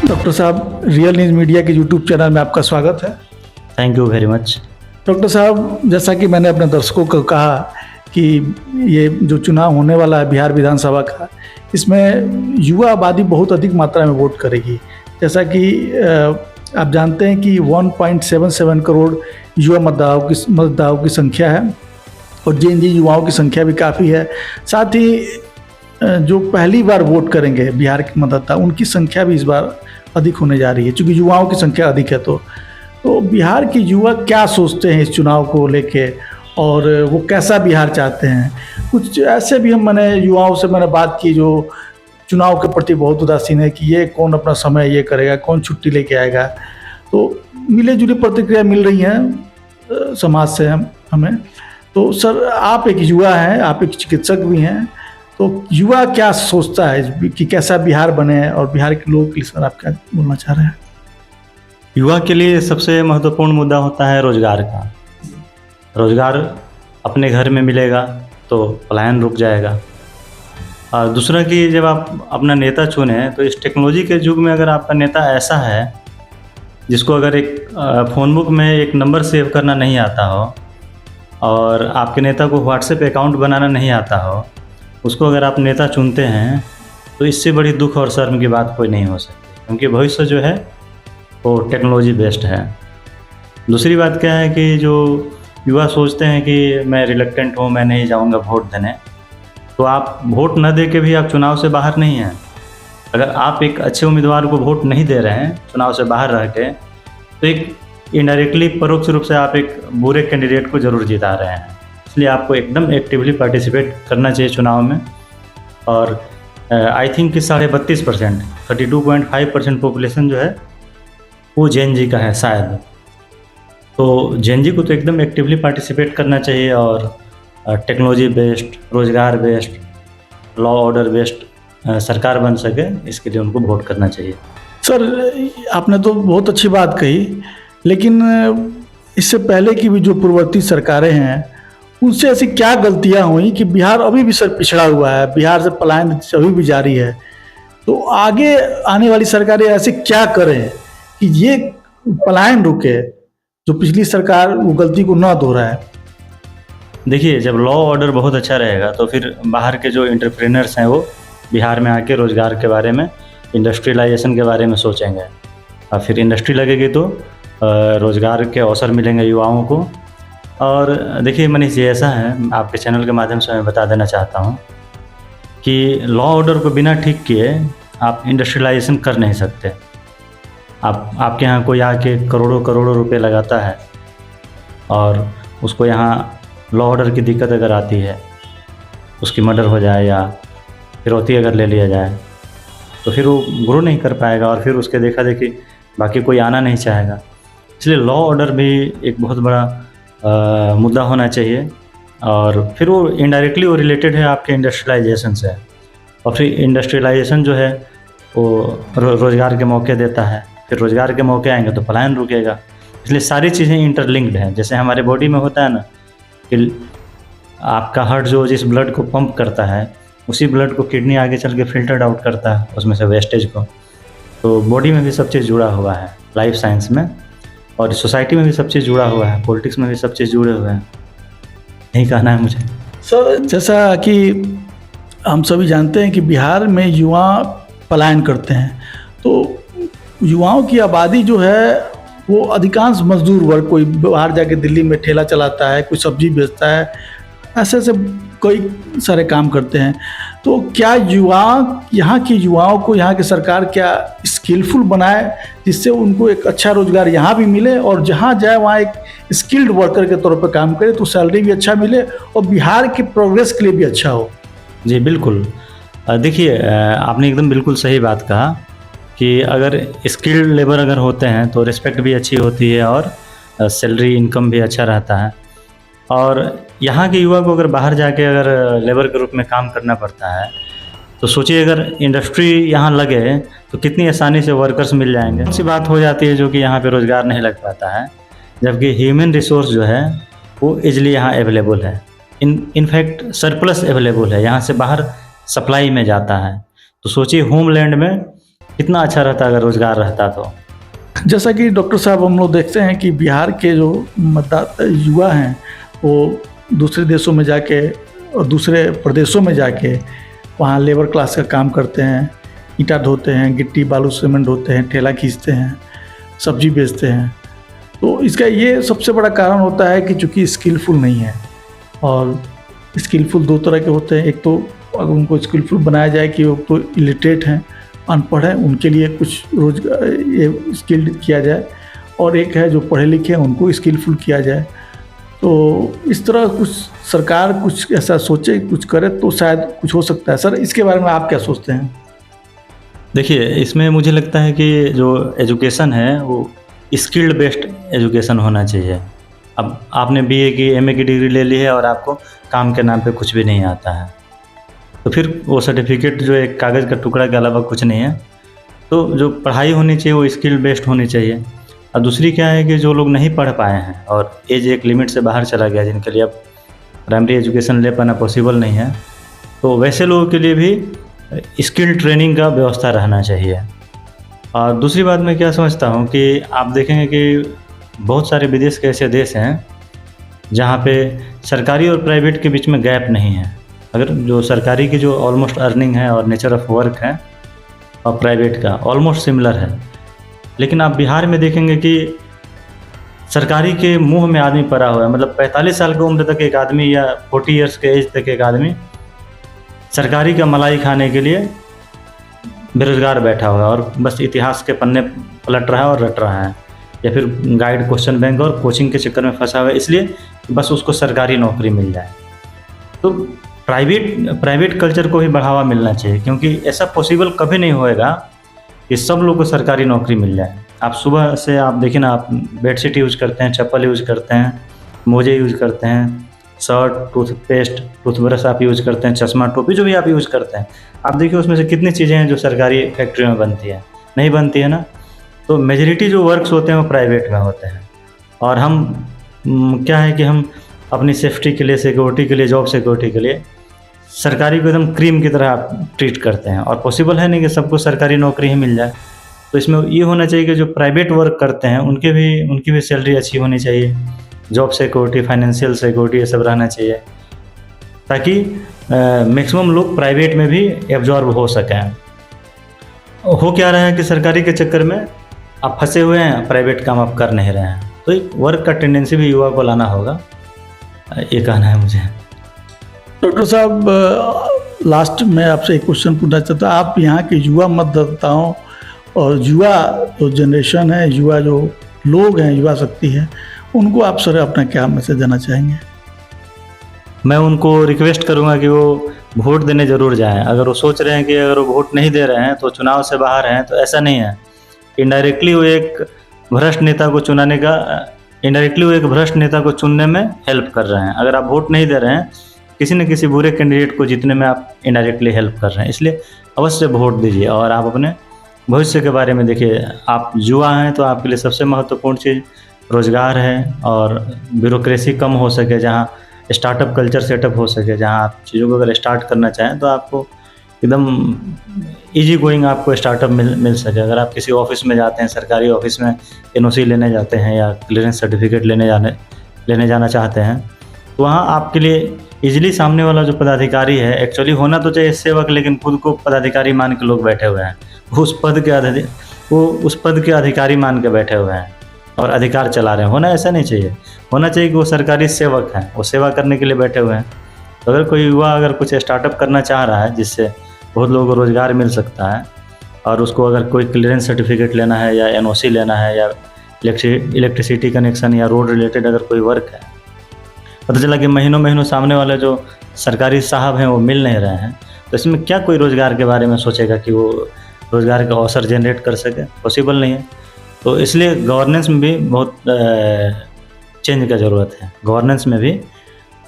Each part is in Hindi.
डॉक्टर साहब, रियल न्यूज़ मीडिया के यूट्यूब चैनल में आपका स्वागत है। Thank you very much. Doctor साहब, जैसा कि मैंने अपने दर्शकों को कहा कि ये जो चुनाव होने वाला है बिहार विधानसभा का, इसमें युवा आबादी बहुत अधिक मात्रा में वोट करेगी। जैसा कि आप जानते हैं कि 1.77 करोड़ युवा मतदाताओं की संख्या है और जिन युवाओं की संख्या भी काफ़ी है। साथ ही जो पहली बार वोट करेंगे बिहार के मतदाता, उनकी संख्या भी इस बार अधिक होने जा रही है, क्योंकि युवाओं की संख्या अधिक है। तो बिहार के युवा क्या सोचते हैं इस चुनाव को लेके और वो कैसा बिहार चाहते हैं? कुछ ऐसे भी मैंने युवाओं से बात की जो चुनाव के प्रति बहुत उदासीन है कि ये कौन अपना समय ये करेगा, कौन छुट्टी लेके आएगा। तो मिले जुले प्रतिक्रिया मिल रही हैं समाज से हमें। तो सर, आप एक युवा हैं, आप एक चिकित्सक भी हैं, तो युवा क्या सोचता है कि कैसा बिहार बने और बिहार के लोगों के लिए सर आप क्या बोलना चाह रहे हैं? युवा के लिए सबसे महत्वपूर्ण मुद्दा होता है रोजगार का। रोजगार अपने घर में मिलेगा तो पलायन रुक जाएगा। और दूसरा कि जब आप अपना नेता चुने तो इस टेक्नोलॉजी के युग में अगर आपका नेता ऐसा है जिसको अगर एक फ़ोन बुक में एक नंबर सेव करना नहीं आता हो और आपके नेता को व्हाट्सएप अकाउंट बनाना नहीं आता हो, उसको अगर आप नेता चुनते हैं तो इससे बड़ी दुख और शर्म की बात कोई नहीं हो सकती, क्योंकि भविष्य जो है वो टेक्नोलॉजी बेस्ड है। दूसरी बात क्या है कि जो युवा सोचते हैं कि मैं रिलक्टेंट हूँ, मैं नहीं जाऊँगा वोट देने, तो आप वोट न दे के भी आप चुनाव से बाहर नहीं हैं। अगर आप एक अच्छे उम्मीदवार को वोट नहीं दे रहे हैं चुनाव से बाहर रह के, तो एक इनडायरेक्टली परोक्ष रूप से आप एक बुरे कैंडिडेट को ज़रूर जिता रहे हैं। इसलिए आपको एकदम एक्टिवली पार्टिसिपेट करना चाहिए चुनाव में। और आई थिंक कि 32%, 32.5% पॉपुलेशन जो है वो जेन जी का है शायद। तो जेन जी को तो एकदम एक्टिवली पार्टिसिपेट करना चाहिए और टेक्नोलॉजी बेस्ड, रोजगार बेस्ड, लॉ ऑर्डर बेस्ड सरकार बन सके, इसके लिए उनको वोट करना चाहिए। सर, आपने तो बहुत अच्छी बात कही, लेकिन इससे पहले की भी जो पूर्ववर्ती सरकारें हैं उनसे ऐसी क्या गलतियां हुई कि बिहार अभी भी सर पिछड़ा हुआ है, बिहार से पलायन अभी भी जारी है। तो आगे आने वाली सरकारें ऐसे क्या करें कि ये पलायन रुके, जो पिछली सरकार वो गलती को ना दोहराए? देखिए, जब लॉ ऑर्डर बहुत अच्छा रहेगा तो फिर बाहर के जो एंटरप्रेन्योर्स हैं वो बिहार में आके रोज़गार के बारे में, इंडस्ट्रियलाइजेशन के बारे में सोचेंगे और फिर इंडस्ट्री लगेगी तो रोज़गार के अवसर मिलेंगे युवाओं को। और देखिए मनीष जी, ऐसा है, आपके चैनल के माध्यम से मैं बता देना चाहता हूँ कि लॉ ऑर्डर को बिना ठीक किए आप इंडस्ट्रियलाइजेशन कर नहीं सकते। आपके यहाँ कोई आके करोड़ों करोड़ों रुपए लगाता है और उसको यहाँ लॉ ऑर्डर की दिक्कत अगर आती है, उसकी मर्डर हो जाए या फिरौती अगर ले लिया जाए, तो फिर वो ग्रो नहीं कर पाएगा और फिर उसके देखा देखी बाकी कोई आना नहीं चाहेगा। इसलिए लॉ ऑर्डर भी एक बहुत बड़ा मुद्दा होना चाहिए। और फिर वो इनडायरेक्टली वो रिलेटेड है आपके इंडस्ट्रियलाइजेशन से, और फिर इंडस्ट्रियलाइजेशन जो है वो रोज़गार के मौके देता है, फिर रोज़गार के मौके आएंगे तो पलायन रुकेगा। इसलिए सारी चीज़ें इंटरलिंक्ड हैं। जैसे हमारे बॉडी में होता है ना कि आपका हार्ट जो जिस ब्लड को पंप करता है, उसी ब्लड को किडनी आगे चल के फिल्टर्ड आउट करता है उसमें से वेस्टेज को। तो बॉडी में भी सब चीज़ जुड़ा हुआ है, लाइफ साइंस में, और सोसाइटी में भी सब चीज़ जुड़ा हुआ है, पॉलिटिक्स में भी सब चीज़ जुड़े हुए हैं। यही कहना है मुझे। सर, जैसा कि हम सभी जानते हैं कि बिहार में युवा पलायन करते हैं, तो युवाओं की आबादी जो है वो अधिकांश मजदूर वर्ग, कोई बाहर जाके दिल्ली में ठेला चलाता है, कोई सब्जी बेचता है, ऐसे कई सारे काम करते हैं। तो क्या यहाँ के युवाओं को यहाँ की सरकार क्या स्किलफुल बनाए जिससे उनको एक अच्छा रोजगार यहाँ भी मिले और जहाँ जाए वहाँ एक स्किल्ड वर्कर के तौर पर काम करे, तो सैलरी भी अच्छा मिले और बिहार के प्रोग्रेस के लिए भी अच्छा हो? जी बिल्कुल। देखिए, आपने एकदम बिल्कुल सही बात कहा कि अगर स्किल्ड लेबर अगर होते हैं तो रिस्पेक्ट भी अच्छी होती है और सैलरी इनकम भी अच्छा रहता है। और यहाँ के युवा को अगर बाहर जाके अगर लेबर के रूप में काम करना पड़ता है तो सोचिए अगर इंडस्ट्री यहाँ लगे तो कितनी आसानी से वर्कर्स मिल जाएंगे। ऐसी बात हो जाती है जो कि यहाँ पे रोज़गार नहीं लग पाता है, जबकि ह्यूमन रिसोर्स जो है वो इजली यहाँ अवेलेबल है। इनफैक्ट सरप्लस अवेलेबल है, यहाँ से बाहर सप्लाई में जाता है। तो सोचिए होमलैंड में कितना अच्छा रहता अगर रोज़गार रहता तो। जैसा कि डॉक्टर साहब हम लोग देखते हैं कि बिहार के जो मतदाता युवा हैं वो दूसरे देशों में जाके और दूसरे प्रदेशों में जाके वहाँ लेबर क्लास का काम करते हैं, ईंटा ढोते हैं, गिट्टी बालू सीमेंट ढोते हैं, ठेला खींचते हैं, सब्जी बेचते हैं। तो इसका ये सबसे बड़ा कारण होता है कि चूँकि स्किलफुल नहीं है। और स्किलफुल दो तरह के होते हैं, एक तो अगर उनको स्किलफुल बनाया जाए कि वो तो इलिटरेट हैं, अनपढ़ हैं, उनके लिए कुछ रोजगार ये स्किल्ड किया जाए, और एक है जो पढ़े लिखे हैं उनको स्किलफुल किया जाए। तो इस तरह कुछ सरकार कुछ ऐसा सोचे, कुछ करे तो शायद कुछ हो सकता है। सर इसके बारे में आप क्या सोचते हैं? देखिए, इसमें मुझे लगता है कि जो एजुकेशन है वो स्किल्ड बेस्ड एजुकेशन होना चाहिए। अब आपने बीए की एमए की डिग्री ले ली है और आपको काम के नाम पे कुछ भी नहीं आता है, तो फिर वो सर्टिफिकेट जो एक कागज़ का टुकड़ा के अलावा कुछ नहीं है। तो जो पढ़ाई होनी चाहिए वो स्किल बेस्ड होनी चाहिए। और दूसरी क्या है कि जो लोग नहीं पढ़ पाए हैं और एज एक लिमिट से बाहर चला गया, जिनके लिए अब प्राइमरी एजुकेशन ले पाना पॉसिबल नहीं है, तो वैसे लोगों के लिए भी स्किल ट्रेनिंग का व्यवस्था रहना चाहिए। और दूसरी बात मैं क्या समझता हूँ कि आप देखेंगे कि बहुत सारे विदेश के ऐसे देश हैं जहाँ पे सरकारी और प्राइवेट के बीच में गैप नहीं है। अगर जो सरकारी की जो ऑलमोस्ट अर्निंग है और नेचर ऑफ वर्क है और प्राइवेट का ऑलमोस्ट सिमिलर है, लेकिन आप बिहार में देखेंगे कि सरकारी के मुंह में आदमी पड़ा हुआ है। मतलब 45 साल की उम्र तक एक आदमी या 40 इयर्स के एज तक एक आदमी सरकारी का मलाई खाने के लिए बेरोजगार बैठा हुआ है और बस इतिहास के पन्ने पलट रहा है और रट रहा है, या फिर गाइड क्वेश्चन बैंक और कोचिंग के चक्कर में फंसा हुआ है, इसलिए बस उसको सरकारी नौकरी मिल जाए। तो प्राइवेट कल्चर को भी बढ़ावा मिलना चाहिए, क्योंकि ऐसा पॉसिबल कभी नहीं होएगा कि सब लोग को सरकारी नौकरी मिल जाए। आप सुबह से आप देखिए ना, आप बेडशीट यूज़ करते हैं, चप्पल यूज़ करते हैं, मोजे यूज़ करते हैं, शर्ट, टूथपेस्ट, टूथब्रश आप यूज़ करते हैं, चश्मा, टोपी जो भी आप यूज़ करते हैं, आप देखिए उसमें से कितनी चीज़ें हैं जो सरकारी फैक्ट्री में बनती है, नहीं बनती है ना। तो मेजॉरिटी जो वर्क्स होते हैं वो प्राइवेट में होते हैं। और हम क्या है कि हम अपनी सेफ्टी के लिए, सिक्योरिटी के लिए, जॉब सिक्योरिटी के लिए सरकारी को एकदम क्रीम की तरह ट्रीट करते हैं, और पॉसिबल है नहीं कि सबको सरकारी नौकरी ही मिल जाए। तो इसमें ये होना चाहिए कि जो प्राइवेट वर्क करते हैं उनकी भी सैलरी अच्छी होनी चाहिए, जॉब सिक्योरिटी, फाइनेंशियल सिक्योरिटी, ये सब रहना चाहिए, ताकि मैक्सिमम लोग प्राइवेट में भी एब्जॉर्ब हो सकें। हो क्या रहा है कि सरकारी के चक्कर में आप फंसे हुए हैं, प्राइवेट काम आप कर नहीं रहे हैं। तो एक वर्क का टेंडेंसी भी युवा को लाना होगा, ये कहना है मुझे। डॉक्टर साहब लास्ट में आपसे एक क्वेश्चन पूछना चाहता हूँ। आप यहाँ के युवा मतदाताओं और युवा जो जनरेशन है, युवा जो लोग हैं, युवा शक्ति है, उनको आप सर अपना क्या मैसेज देना चाहेंगे? मैं उनको रिक्वेस्ट करूंगा कि वो वोट देने ज़रूर जाएं। अगर वो सोच रहे हैं कि अगर वो वोट नहीं दे रहे हैं तो चुनाव से बाहर हैं, तो ऐसा नहीं है। इनडायरेक्टली वो एक भ्रष्ट नेता को चुनने में हेल्प कर रहे हैं। अगर आप वोट नहीं दे रहे हैं, किसी न किसी बुरे कैंडिडेट को जीतने में आप इनडायरेक्टली हेल्प कर रहे हैं। इसलिए अवश्य वोट दीजिए और आप अपने भविष्य के बारे में देखिए। आप युवा हैं तो आपके लिए सबसे महत्वपूर्ण चीज़ रोज़गार है, और ब्यूरोक्रेसी कम हो सके, जहाँ स्टार्टअप कल्चर सेटअप हो सके, जहाँ आप चीज़ों को अगर स्टार्ट करना चाहें तो आपको एकदम इजी गोइंग आपको स्टार्टअप मिल सके। अगर आप किसी ऑफिस में जाते हैं, सरकारी ऑफिस में एनओसी लेने जाते हैं या क्लियरेंस सर्टिफिकेट लेने जाना चाहते हैं, तो वहाँ आपके लिए इजीली सामने वाला जो पदाधिकारी है, एक्चुअली होना तो चाहिए सेवक, लेकिन खुद को पदाधिकारी मान के लोग बैठे हुए हैं। वो उस पद के अधिकारी मान के बैठे हुए हैं और अधिकार चला रहे हैं। होना ऐसा नहीं चाहिए। होना चाहिए कि वो सरकारी सेवक हैं, वो सेवा करने के लिए बैठे हुए हैं। तो अगर कोई युवा अगर कुछ स्टार्टअप करना चाह रहा है जिससे बहुत लोगों को रोज़गार मिल सकता है, और उसको अगर कोई क्लियरेंस सर्टिफिकेट लेना है या एनओसी लेना है या इलेक्ट्रिसिटी कनेक्शन या रोड रिलेटेड अगर कोई वर्क है, पता चला कि महीनों सामने वाले जो सरकारी साहब हैं वो मिल नहीं रहे हैं, तो इसमें क्या कोई रोज़गार के बारे में सोचेगा कि वो रोज़गार का अवसर जनरेट कर सके? पॉसिबल नहीं है। तो इसलिए गवर्नेंस में भी बहुत चेंज का ज़रूरत है। गवर्नेंस में भी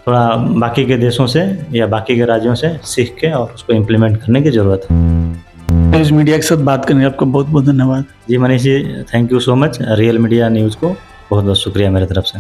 थोड़ा बाकी के देशों से या बाकी के राज्यों से सीख के और उसको इम्प्लीमेंट करने की ज़रूरत है। इस मीडिया के साथ बात करने आपको बहुत बहुत धन्यवाद। जी Manish ji, thank you so much. Real media news को बहुत बहुत शुक्रिया मेरे तरफ से।